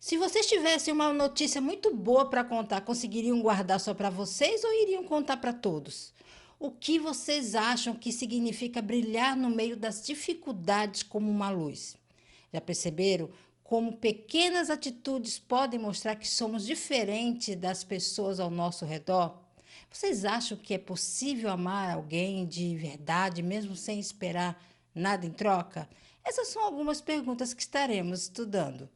Se vocês tivessem uma notícia muito boa para contar, conseguiriam guardar só para vocês ou iriam contar para todos? O que vocês acham que significa brilhar no meio das dificuldades como uma luz? Já perceberam como pequenas atitudes podem mostrar que somos diferentes das pessoas ao nosso redor? Vocês acham que é possível amar alguém de verdade, mesmo sem esperar nada em troca? Essas são algumas perguntas que estaremos estudando.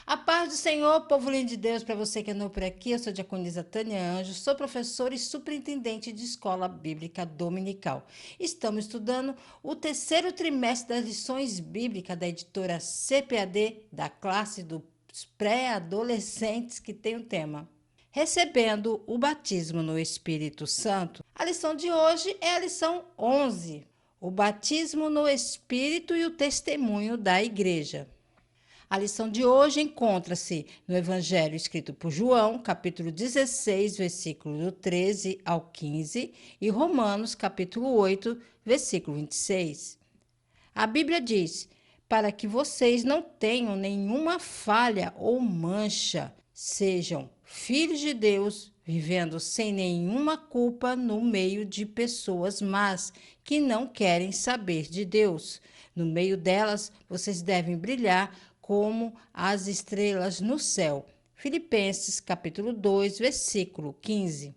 A paz do Senhor, povo lindo de Deus, para você que andou por aqui, eu sou a diaconisa Tânia Anjos, sou professora e superintendente de escola bíblica dominical. Estamos estudando o terceiro trimestre das lições bíblicas da editora CPAD, da classe dos pré-adolescentes, que tem o tema Recebendo o batismo no Espírito Santo. A lição de hoje é a lição 11, o batismo no Espírito e o testemunho da igreja. A lição de hoje encontra-se no Evangelho escrito por João, capítulo 16, versículo do 13 ao 15, e Romanos, capítulo 8, versículo 26. A Bíblia diz: para que vocês não tenham nenhuma falha ou mancha, sejam filhos de Deus, vivendo sem nenhuma culpa no meio de pessoas más que não querem saber de Deus. No meio delas, vocês devem brilhar como as estrelas no céu. Filipenses, capítulo 2, versículo 15.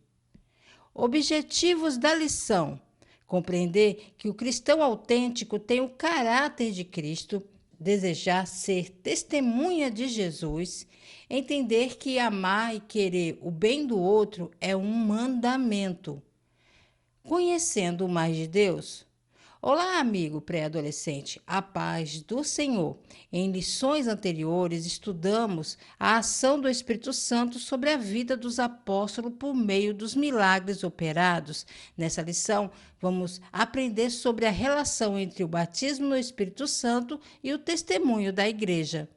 Objetivos da lição: compreender que o cristão autêntico tem o caráter de Cristo, desejar ser testemunha de Jesus, entender que amar e querer o bem do outro é um mandamento. Conhecendo mais de Deus. Olá, amigo pré-adolescente, a paz do Senhor. Em lições anteriores, estudamos a ação do Espírito Santo sobre a vida dos apóstolos por meio dos milagres operados. Nessa lição, vamos aprender sobre a relação entre o batismo no Espírito Santo e o testemunho da igreja.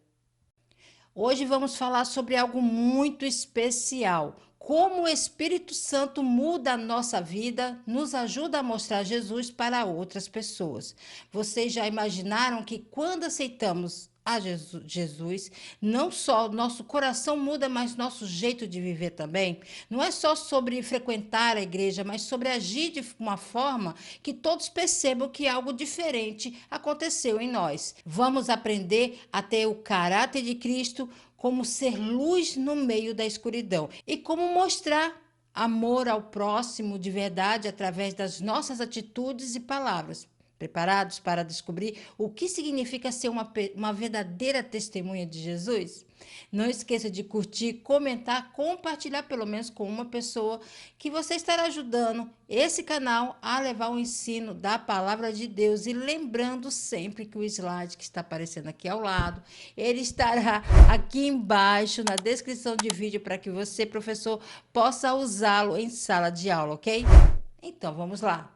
Hoje vamos falar sobre algo muito especial. Como o Espírito Santo muda a nossa vida, nos ajuda a mostrar Jesus para outras pessoas. Vocês já imaginaram que quando aceitamos a Jesus, não só nosso coração muda, mas nosso jeito de viver também? Não é só sobre frequentar a igreja, mas sobre agir de uma forma que todos percebam que algo diferente aconteceu em nós. Vamos aprender a ter o caráter de Cristo, como ser luz no meio da escuridão e como mostrar amor ao próximo de verdade através das nossas atitudes e palavras. Preparados para descobrir o que significa ser uma verdadeira testemunha de Jesus? Não esqueça de curtir, comentar, compartilhar pelo menos com uma pessoa que você estará ajudando esse canal a levar o ensino da palavra de Deus. E lembrando sempre que o slide que está aparecendo aqui ao lado, ele estará aqui embaixo na descrição de vídeo para que você, professor, possa usá-lo em sala de aula, ok? Então, vamos lá.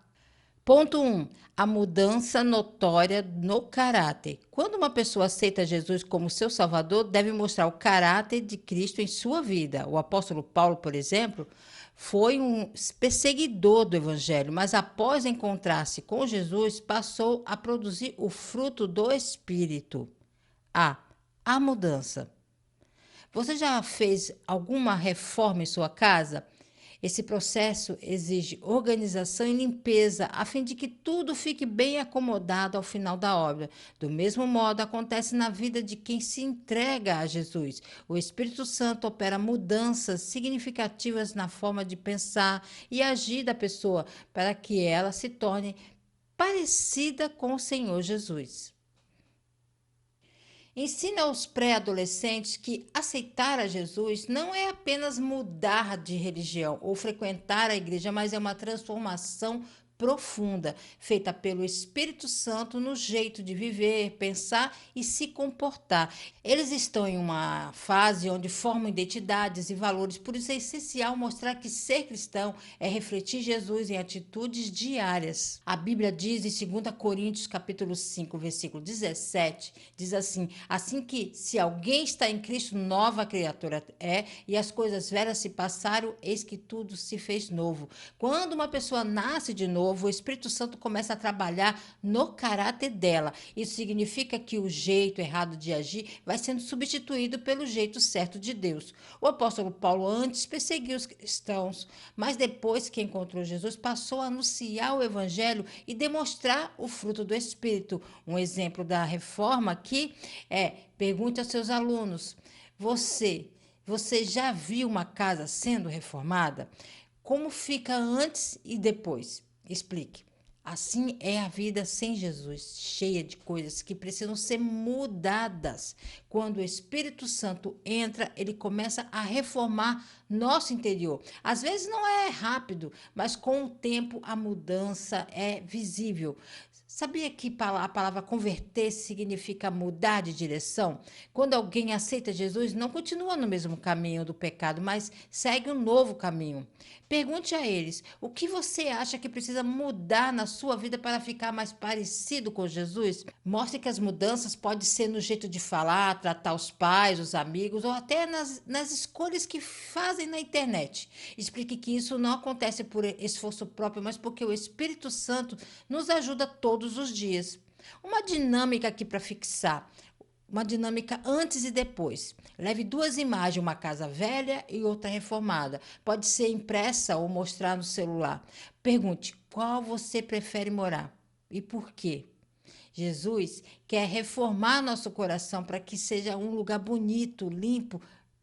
Ponto 1. A mudança notória no caráter. Quando uma pessoa aceita Jesus como seu Salvador, deve mostrar o caráter de Cristo em sua vida. O apóstolo Paulo, por exemplo, foi um perseguidor do Evangelho, mas após encontrar-se com Jesus, passou a produzir o fruto do Espírito. A mudança. Você já fez alguma reforma em sua casa? Esse processo exige organização e limpeza, a fim de que tudo fique bem acomodado ao final da obra. Do mesmo modo, acontece na vida de quem se entrega a Jesus. O Espírito Santo opera mudanças significativas na forma de pensar e agir da pessoa, para que ela se torne parecida com o Senhor Jesus. Ensina aos pré-adolescentes que aceitar a Jesus não é apenas mudar de religião ou frequentar a igreja, mas é uma transformação profunda, feita pelo Espírito Santo no jeito de viver, pensar e se comportar. Eles estão em uma fase onde formam identidades e valores, por isso é essencial mostrar que ser cristão é refletir Jesus em atitudes diárias. A Bíblia diz em 2 Coríntios, capítulo 5, versículo 17, diz assim que se alguém está em Cristo, nova criatura é, e as coisas velhas se passaram, eis que tudo se fez novo. Quando uma pessoa nasce de novo, novo, o Espírito Santo começa a trabalhar no caráter dela. Isso significa que o jeito errado de agir vai sendo substituído pelo jeito certo de Deus. O apóstolo Paulo antes perseguiu os cristãos, mas depois que encontrou Jesus, passou a anunciar o evangelho e demonstrar o fruto do Espírito. Um exemplo da reforma aqui é: pergunte aos seus alunos, você já viu uma casa sendo reformada? Como fica antes e depois? Explique. Assim é a vida sem Jesus, cheia de coisas que precisam ser mudadas. Quando o Espírito Santo entra, ele começa a reformar nosso interior. Às vezes não é rápido, mas com o tempo a mudança é visível. Sabia que a palavra converter significa mudar de direção? Quando alguém aceita Jesus, não continua no mesmo caminho do pecado, mas segue um novo caminho. Pergunte a eles: o que você acha que precisa mudar na sua vida para ficar mais parecido com Jesus? Mostre que as mudanças podem ser no jeito de falar, tratar os pais, os amigos ou até nas escolhas que fazem na internet. Explique que isso não acontece por esforço próprio, mas porque o Espírito Santo nos ajuda todos os dias. Uma dinâmica aqui para fixar. Uma dinâmica antes e depois. Leve duas imagens, uma casa velha e outra reformada. Pode ser impressa ou mostrar no celular. Pergunte: qual você prefere morar e por quê? Jesus quer reformar nosso coração para que seja um lugar bonito, limpo,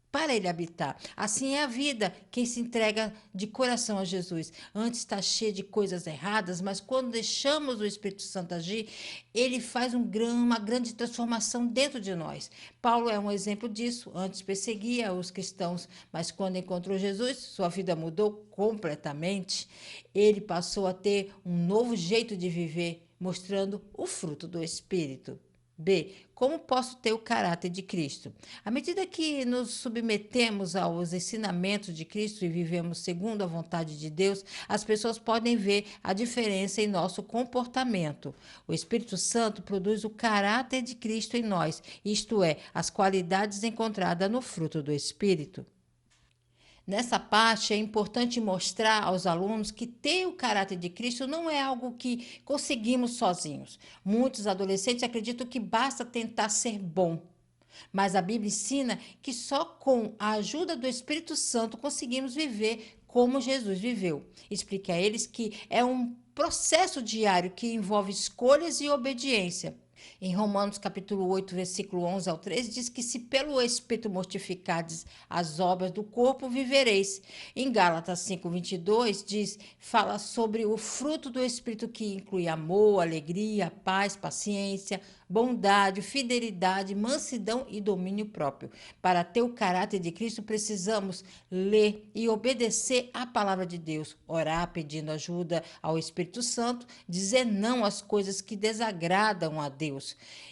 para ele habitar. Assim é a vida. Quem se entrega de coração a Jesus antes está cheio de coisas erradas, mas quando deixamos o Espírito Santo agir, ele faz uma grande transformação dentro de nós. Paulo é um exemplo disso. Antes perseguia os cristãos, mas quando encontrou Jesus, sua vida mudou completamente. Ele passou a ter um novo jeito de viver, mostrando o fruto do Espírito. B. Como posso ter o caráter de Cristo? À medida que nos submetemos aos ensinamentos de Cristo e vivemos segundo a vontade de Deus, as pessoas podem ver a diferença em nosso comportamento. O Espírito Santo produz o caráter de Cristo em nós, isto é, as qualidades encontradas no fruto do Espírito. Nessa parte, é importante mostrar aos alunos que ter o caráter de Cristo não é algo que conseguimos sozinhos. Muitos adolescentes acreditam que basta tentar ser bom. Mas a Bíblia ensina que só com a ajuda do Espírito Santo conseguimos viver como Jesus viveu. Explique a eles que é um processo diário que envolve escolhas e obediência. Em Romanos capítulo 8, versículo 11 ao 13, diz que se pelo Espírito mortificardes as obras do corpo, vivereis. Em Gálatas 5, 22, fala sobre o fruto do Espírito que inclui amor, alegria, paz, paciência, bondade, fidelidade, mansidão e domínio próprio. Para ter o caráter de Cristo, precisamos ler e obedecer à palavra de Deus, orar pedindo ajuda ao Espírito Santo, dizer não às coisas que desagradam a Deus.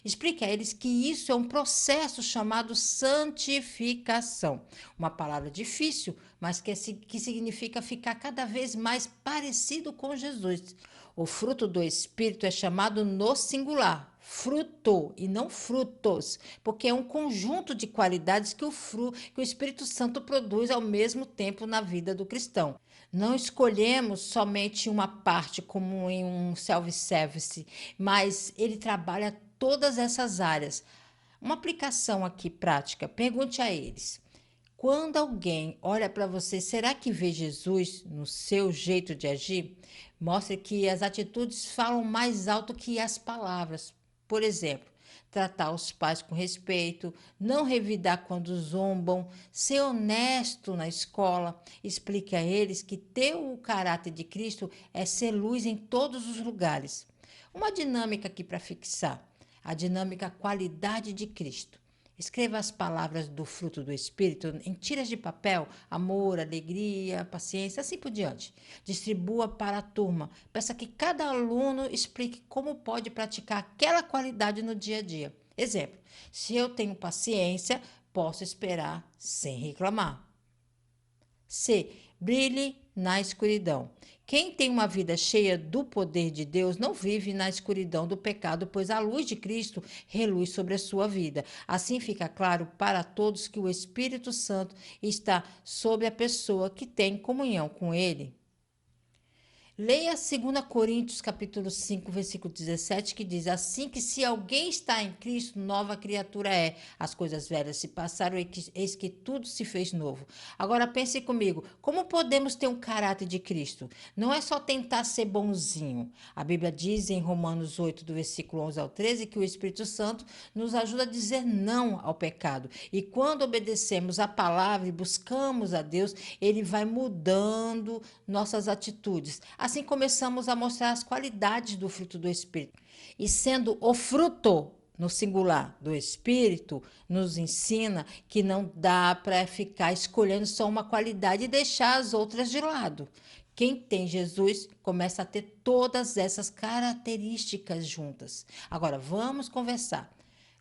Explique a eles que isso é um processo chamado santificação. Uma palavra difícil, mas que significa ficar cada vez mais parecido com Jesus. O fruto do Espírito é chamado no singular, fruto e não frutos, porque é um conjunto de qualidades que o Espírito Santo produz ao mesmo tempo na vida do cristão. Não escolhemos somente uma parte como em um self-service, mas ele trabalha todas essas áreas. Uma aplicação aqui prática, pergunte a eles: quando alguém olha para você, será que vê Jesus no seu jeito de agir? Mostre que as atitudes falam mais alto que as palavras. Por exemplo, tratar os pais com respeito, não revidar quando zombam, ser honesto na escola. Explique a eles que ter o caráter de Cristo é ser luz em todos os lugares. Uma dinâmica aqui para fixar: a dinâmica qualidade de Cristo. Escreva as palavras do fruto do Espírito em tiras de papel: amor, alegria, paciência, assim por diante. Distribua para a turma. Peça que cada aluno explique como pode praticar aquela qualidade no dia a dia. Exemplo: se eu tenho paciência, posso esperar sem reclamar. C. Brilhe na escuridão. Quem tem uma vida cheia do poder de Deus não vive na escuridão do pecado, pois a luz de Cristo reluz sobre a sua vida. Assim fica claro para todos que o Espírito Santo está sobre a pessoa que tem comunhão com Ele. Leia 2 Coríntios capítulo 5, versículo 17, que diz assim que se alguém está em Cristo, nova criatura é. As coisas velhas se passaram, eis que tudo se fez novo. Agora pense comigo, como podemos ter um caráter de Cristo? Não é só tentar ser bonzinho. A Bíblia diz em Romanos 8, do versículo 11 ao 13, que o Espírito Santo nos ajuda a dizer não ao pecado. E quando obedecemos a palavra e buscamos a Deus, ele vai mudando nossas atitudes. Assim começamos a mostrar as qualidades do fruto do Espírito. E sendo o fruto no singular do Espírito, nos ensina que não dá para ficar escolhendo só uma qualidade e deixar as outras de lado. Quem tem Jesus começa a ter todas essas características juntas. Agora, vamos conversar.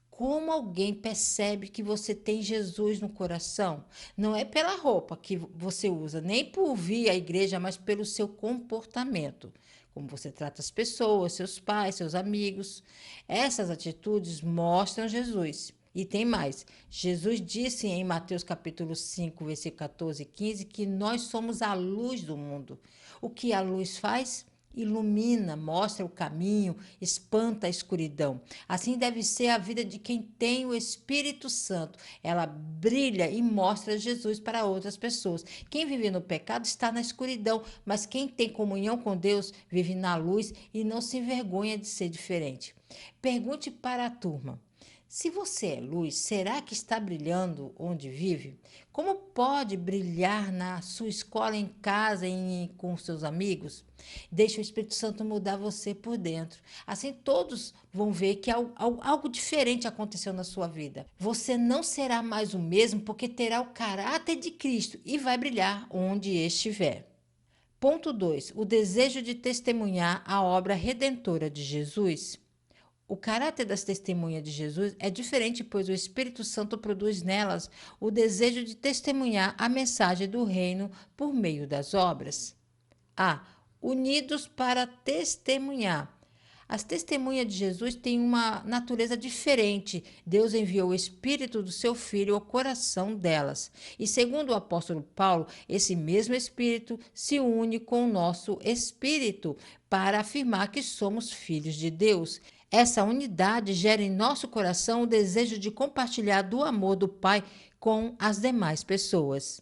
Como alguém percebe que você tem Jesus no coração? Não é pela roupa que você usa, nem por vir à igreja, mas pelo seu comportamento. Como você trata as pessoas, seus pais, seus amigos. Essas atitudes mostram Jesus. E tem mais. Jesus disse em Mateus capítulo 5, versículo 14 e 15, que nós somos a luz do mundo. O que a luz faz? Ilumina, mostra o caminho, espanta a escuridão. Assim deve ser a vida de quem tem o Espírito Santo. Ela brilha e mostra Jesus para outras pessoas. Quem vive no pecado está na escuridão, mas quem tem comunhão com Deus vive na luz e não se envergonha de ser diferente. Pergunte para a turma: se você é luz, será que está brilhando onde vive? Como pode brilhar na sua escola, em casa e com seus amigos? Deixe o Espírito Santo mudar você por dentro. Assim todos vão ver que algo diferente aconteceu na sua vida. Você não será mais o mesmo porque terá o caráter de Cristo e vai brilhar onde estiver. Ponto 2. O desejo de testemunhar a obra redentora de Jesus. O caráter das testemunhas de Jesus é diferente, pois o Espírito Santo produz nelas o desejo de testemunhar a mensagem do reino por meio das obras. A. Unidos para testemunhar. As testemunhas de Jesus têm uma natureza diferente. Deus enviou o Espírito do seu Filho ao coração delas. E segundo o apóstolo Paulo, esse mesmo Espírito se une com o nosso Espírito para afirmar que somos filhos de Deus. Essa unidade gera em nosso coração o desejo de compartilhar do amor do Pai com as demais pessoas.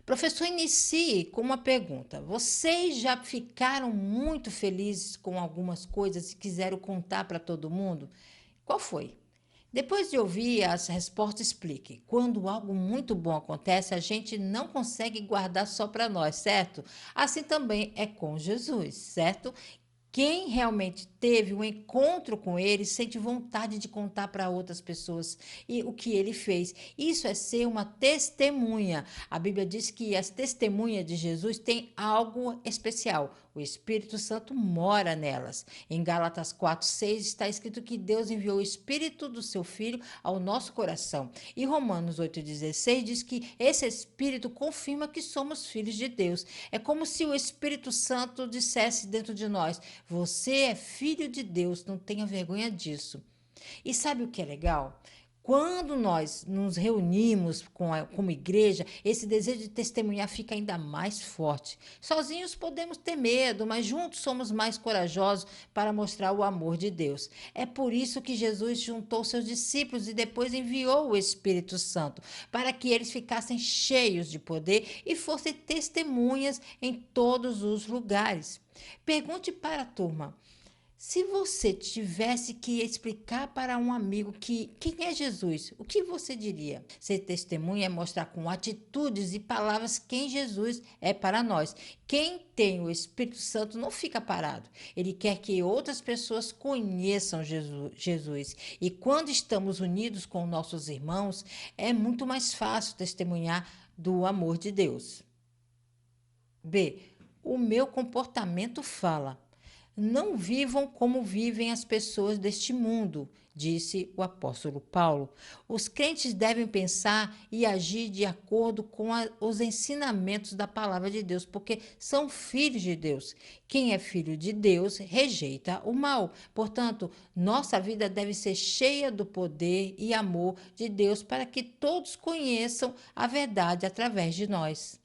Professor, inicie com uma pergunta. Vocês já ficaram muito felizes com algumas coisas e quiseram contar para todo mundo? Qual foi? Depois de ouvir as respostas, explique. Quando algo muito bom acontece, a gente não consegue guardar só para nós, certo? Assim também é com Jesus, certo? Quem realmente teve um encontro com ele sente vontade de contar para outras pessoas e o que ele fez. Isso é ser uma testemunha. A Bíblia diz que as testemunhas de Jesus têm algo especial. O Espírito Santo mora nelas. Em Gálatas 4:6 está escrito que Deus enviou o Espírito do seu Filho ao nosso coração. E Romanos 8:16 diz que esse Espírito confirma que somos filhos de Deus. É como se o Espírito Santo dissesse dentro de nós: você é filho de Deus, não tenha vergonha disso. E sabe o que é legal? Quando nós nos reunimos como igreja, esse desejo de testemunhar fica ainda mais forte. Sozinhos podemos ter medo, mas juntos somos mais corajosos para mostrar o amor de Deus. É por isso que Jesus juntou seus discípulos e depois enviou o Espírito Santo, para que eles ficassem cheios de poder e fossem testemunhas em todos os lugares. Pergunte para a turma: se você tivesse que explicar para um amigo quem é Jesus, o que você diria? Ser testemunha é mostrar com atitudes e palavras quem Jesus é para nós. Quem tem o Espírito Santo não fica parado. Ele quer que outras pessoas conheçam Jesus. E quando estamos unidos com nossos irmãos, é muito mais fácil testemunhar do amor de Deus. B. O meu comportamento fala. Não vivam como vivem as pessoas deste mundo, disse o apóstolo Paulo. Os crentes devem pensar e agir de acordo com os ensinamentos da palavra de Deus, porque são filhos de Deus. Quem é filho de Deus rejeita o mal. Portanto, nossa vida deve ser cheia do poder e amor de Deus para que todos conheçam a verdade através de nós.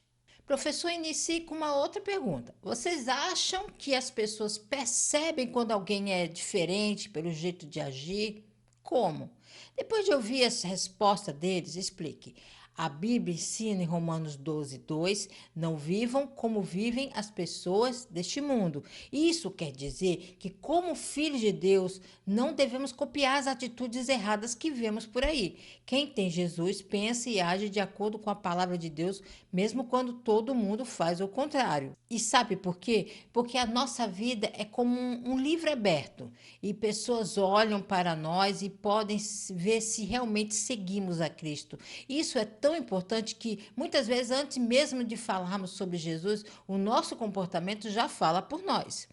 Professor, inicie com uma outra pergunta. Vocês acham que as pessoas percebem quando alguém é diferente pelo jeito de agir? Como? Depois de ouvir essa resposta deles, explique. A Bíblia ensina em Romanos 12, 2, não vivam como vivem as pessoas deste mundo. Isso quer dizer que, como filhos de Deus, não devemos copiar as atitudes erradas que vemos por aí. Quem tem Jesus pensa e age de acordo com a palavra de Deus, mesmo quando todo mundo faz o contrário. E sabe por quê? Porque a nossa vida é como um livro aberto e pessoas olham para nós e podem ver se realmente seguimos a Cristo. Isso é tão importante que muitas vezes, antes mesmo de falarmos sobre Jesus, o nosso comportamento já fala por nós.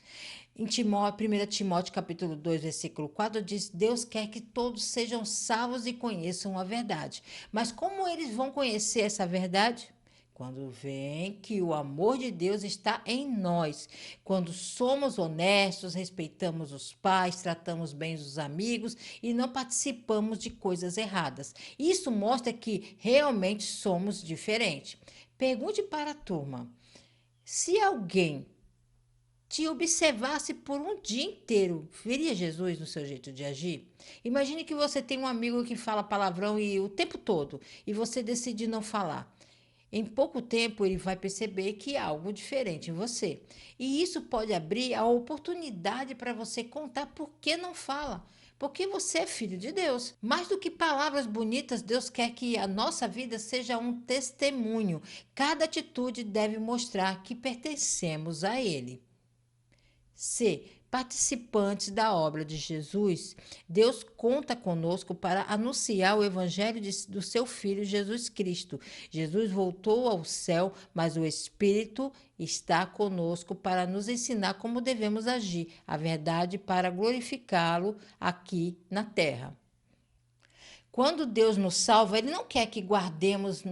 Em 1 Timóteo capítulo 2, versículo 4, diz: Deus quer que todos sejam salvos e conheçam a verdade. Mas como eles vão conhecer essa verdade? Quando veem que o amor de Deus está em nós, quando somos honestos, respeitamos os pais, tratamos bem os amigos e não participamos de coisas erradas. Isso mostra que realmente somos diferentes. Pergunte para a turma: se alguém te observasse por um dia inteiro, veria Jesus no seu jeito de agir? Imagine que você tem um amigo que fala palavrão e o tempo todo e você decide não falar. Em pouco tempo, ele vai perceber que há algo diferente em você. E isso pode abrir a oportunidade para você contar por que não fala. Porque você é filho de Deus. Mais do que palavras bonitas, Deus quer que a nossa vida seja um testemunho. Cada atitude deve mostrar que pertencemos a Ele. C. Participantes da obra de Jesus, Deus conta conosco para anunciar o evangelho do seu Filho Jesus Cristo. Jesus voltou ao céu, mas o Espírito está conosco para nos ensinar como devemos agir, a verdade para glorificá-lo aqui na terra. Quando Deus nos salva, Ele não quer que guardemos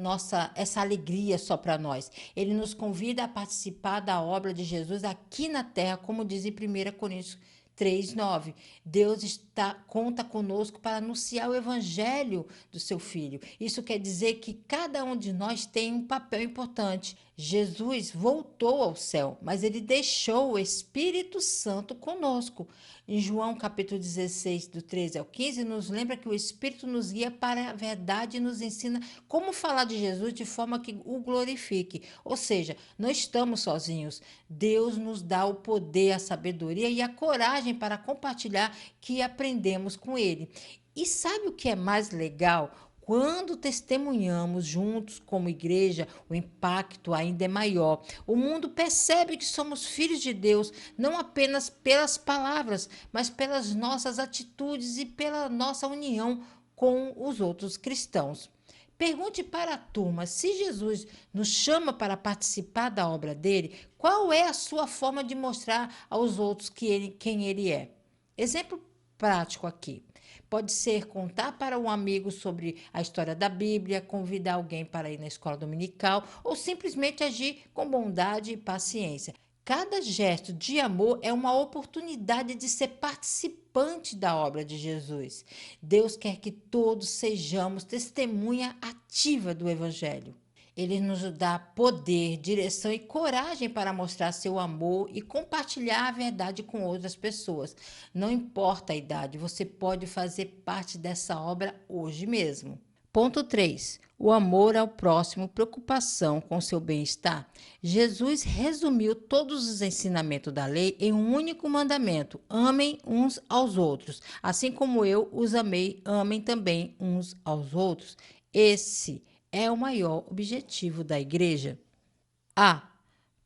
essa alegria só para nós. Ele nos convida a participar da obra de Jesus aqui na terra, como diz em 1 Coríntios 3:9. Deus conta conosco para anunciar o evangelho do seu Filho. Isso quer dizer que cada um de nós tem um papel importante. Jesus voltou ao céu, mas ele deixou o Espírito Santo conosco. Em João capítulo 16, do 13 ao 15, nos lembra que o Espírito nos guia para a verdade e nos ensina como falar de Jesus de forma que o glorifique. Ou seja, não estamos sozinhos. Deus nos dá o poder, a sabedoria e a coragem para compartilhar que aprendemos com Ele. E sabe o que é mais legal? Quando testemunhamos juntos como igreja, o impacto ainda é maior. O mundo percebe que somos filhos de Deus, não apenas pelas palavras, mas pelas nossas atitudes e pela nossa união com os outros cristãos. Pergunte para a turma: se Jesus nos chama para participar da obra dele, qual é a sua forma de mostrar aos outros quem ele é? Exemplo prático aqui. Pode ser contar para um amigo sobre a história da Bíblia, convidar alguém para ir na escola dominical ou simplesmente agir com bondade e paciência. Cada gesto de amor é uma oportunidade de ser participante da obra de Jesus. Deus quer que todos sejamos testemunha ativa do Evangelho. Ele nos dá poder, direção e coragem para mostrar seu amor e compartilhar a verdade com outras pessoas. Não importa a idade, você pode fazer parte dessa obra hoje mesmo. Ponto 3. O amor ao próximo, preocupação com seu bem-estar. Jesus resumiu todos os ensinamentos da lei em um único mandamento: amem uns aos outros. Assim como eu os amei, amem também uns aos outros. Esse é o maior objetivo da igreja. A.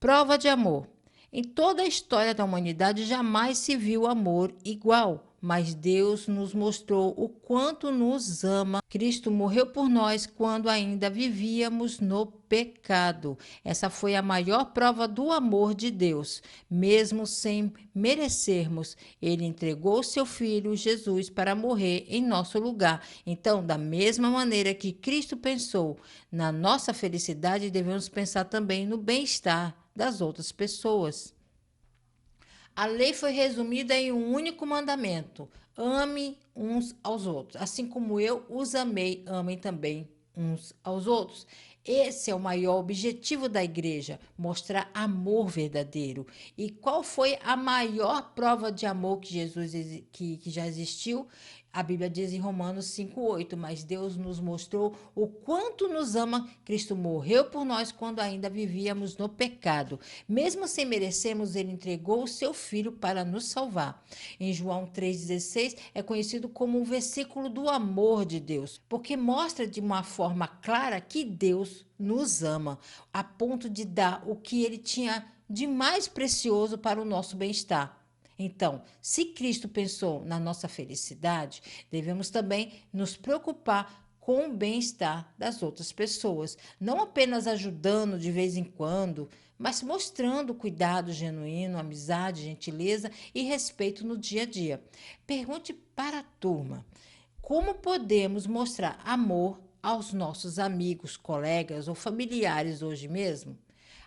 Prova de amor. Em toda a história da humanidade jamais se viu amor igual, mas Deus nos mostrou o quanto nos ama. Cristo morreu por nós quando ainda vivíamos no pecado. Essa foi a maior prova do amor de Deus. Mesmo sem merecermos, ele entregou seu filho Jesus para morrer em nosso lugar. Então, da mesma maneira que Cristo pensou na nossa felicidade, devemos pensar também no bem-estar das outras pessoas. A lei foi resumida em um único mandamento: ame uns aos outros. Assim como eu os amei, amem também uns aos outros. Esse é o maior objetivo da igreja, mostrar amor verdadeiro. E qual foi a maior prova de amor que que já existiu? A Bíblia diz em Romanos 5:8, mas Deus nos mostrou o quanto nos ama. Cristo morreu por nós quando ainda vivíamos no pecado. Mesmo sem merecermos, ele entregou o seu filho para nos salvar. Em João 3,16 é conhecido como um versículo do amor de Deus, porque mostra de uma forma clara que Deus nos ama, a ponto de dar o que ele tinha de mais precioso para o nosso bem-estar. Então, se Cristo pensou na nossa felicidade, devemos também nos preocupar com o bem-estar das outras pessoas, não apenas ajudando de vez em quando, mas mostrando cuidado genuíno, amizade, gentileza e respeito no dia a dia. Pergunte para a turma: como podemos mostrar amor aos nossos amigos, colegas ou familiares hoje mesmo?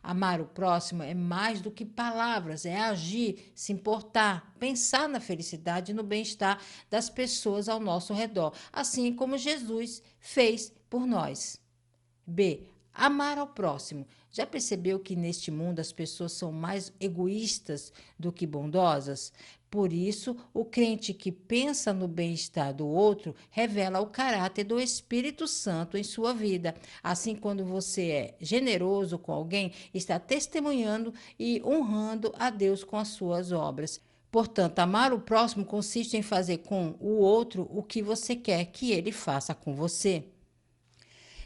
Amar o próximo é mais do que palavras, é agir, se importar, pensar na felicidade e no bem-estar das pessoas ao nosso redor, assim como Jesus fez por nós. B. Amar ao próximo. Já percebeu que neste mundo as pessoas são mais egoístas do que bondosas? Por isso, o crente que pensa no bem-estar do outro revela o caráter do Espírito Santo em sua vida. Assim, quando você é generoso com alguém, está testemunhando e honrando a Deus com as suas obras. Portanto, amar o próximo consiste em fazer com o outro o que você quer que ele faça com você.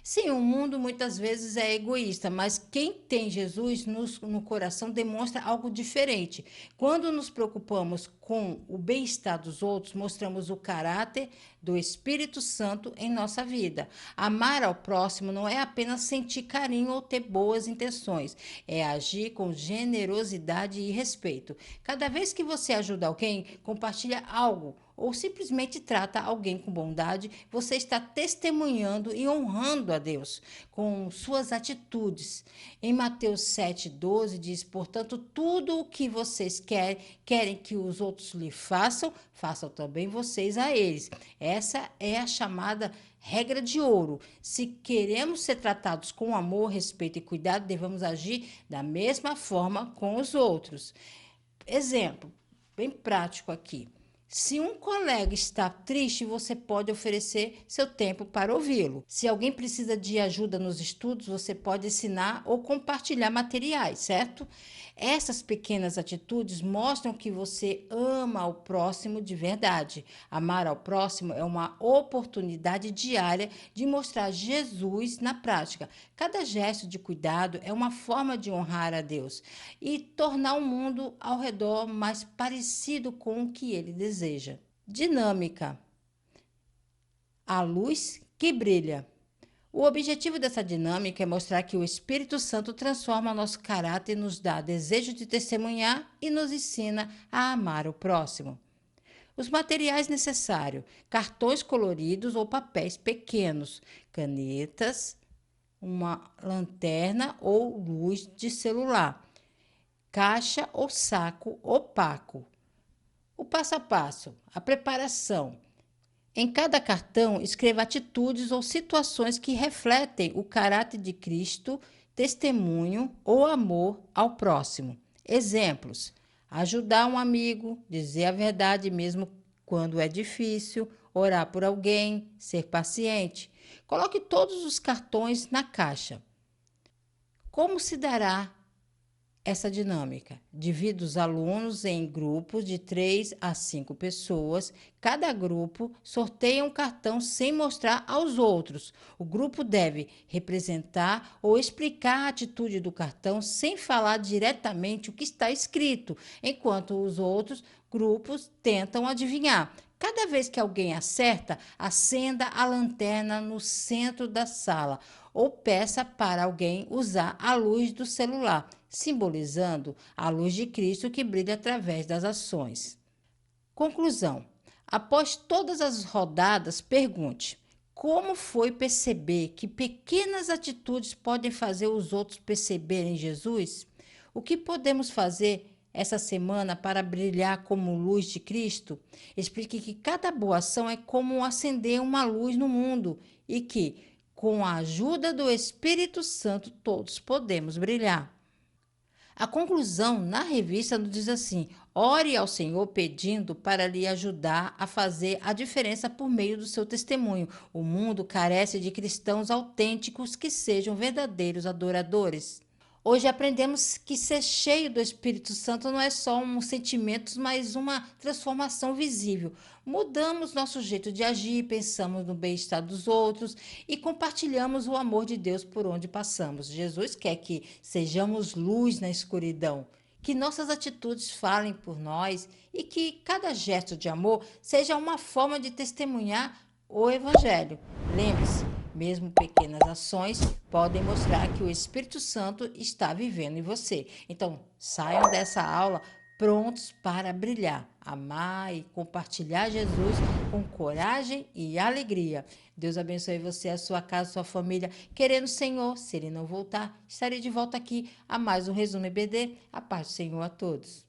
Sim, o mundo muitas vezes é egoísta, mas quem tem Jesus no coração demonstra algo diferente. Quando nos preocupamos com o bem-estar dos outros, mostramos o caráter do Espírito Santo em nossa vida. Amar ao próximo não é apenas sentir carinho ou ter boas intenções, é agir com generosidade e respeito. Cada vez que você ajuda alguém, compartilha algo ou simplesmente trata alguém com bondade, você está testemunhando e honrando a Deus com suas atitudes. Em Mateus 7,12 diz: portanto, tudo o que vocês querem que os outros lhe façam, façam também vocês a eles. Essa é a chamada regra de ouro. Se queremos ser tratados com amor, respeito e cuidado, devemos agir da mesma forma com os outros. Exemplo bem prático aqui. Se um colega está triste, você pode oferecer seu tempo para ouvi-lo. Se alguém precisa de ajuda nos estudos, você pode ensinar ou compartilhar materiais, certo? Essas pequenas atitudes mostram que você ama o próximo de verdade. Amar ao próximo é uma oportunidade diária de mostrar Jesus na prática. Cada gesto de cuidado é uma forma de honrar a Deus e tornar o mundo ao redor mais parecido com o que ele deseja. Dinâmica: a luz que brilha. O objetivo dessa dinâmica é mostrar que o Espírito Santo transforma nosso caráter, nos dá desejo de testemunhar e nos ensina a amar o próximo. Os materiais necessários: cartões coloridos ou papéis pequenos, canetas, uma lanterna ou luz de celular, caixa ou saco opaco. O passo a passo: a preparação. Em cada cartão, escreva atitudes ou situações que refletem o caráter de Cristo, testemunho ou amor ao próximo. Exemplos: ajudar um amigo, dizer a verdade mesmo quando é difícil, orar por alguém, ser paciente. Coloque todos os cartões na caixa. Como se dará essa dinâmica? Divida os alunos em grupos de 3 a 5 pessoas. Cada grupo sorteia um cartão sem mostrar aos outros. O grupo deve representar ou explicar a atitude do cartão sem falar diretamente o que está escrito, enquanto os outros grupos tentam adivinhar. Cada vez que alguém acerta, acenda a lanterna no centro da sala ou peça para alguém usar a luz do celular, simbolizando a luz de Cristo que brilha através das ações. Conclusão: após todas as rodadas, pergunte: como foi perceber que pequenas atitudes podem fazer os outros perceberem Jesus? O que podemos fazer essa semana para brilhar como luz de Cristo? Explique que cada boa ação é como acender uma luz no mundo e que, Com a ajuda do Espírito Santo, todos podemos brilhar. A conclusão na revista nos diz assim: ore ao Senhor pedindo para lhe ajudar a fazer a diferença por meio do seu testemunho. O mundo carece de cristãos autênticos que sejam verdadeiros adoradores. Hoje aprendemos que ser cheio do Espírito Santo não é só um sentimento, mas uma transformação visível. Mudamos nosso jeito de agir, pensamos no bem-estar dos outros e compartilhamos o amor de Deus por onde passamos. Jesus quer que sejamos luz na escuridão, que nossas atitudes falem por nós e que cada gesto de amor seja uma forma de testemunhar o Evangelho. Lembre-se, mesmo pequenas ações podem mostrar que o Espírito Santo está vivendo em você. Então, saiam dessa aula prontos para brilhar, amar e compartilhar Jesus com coragem e alegria. Deus abençoe você, a sua casa, a sua família. Querendo o Senhor, se Ele não voltar, estarei de volta aqui a mais um Resumo EBD. A paz do Senhor a todos.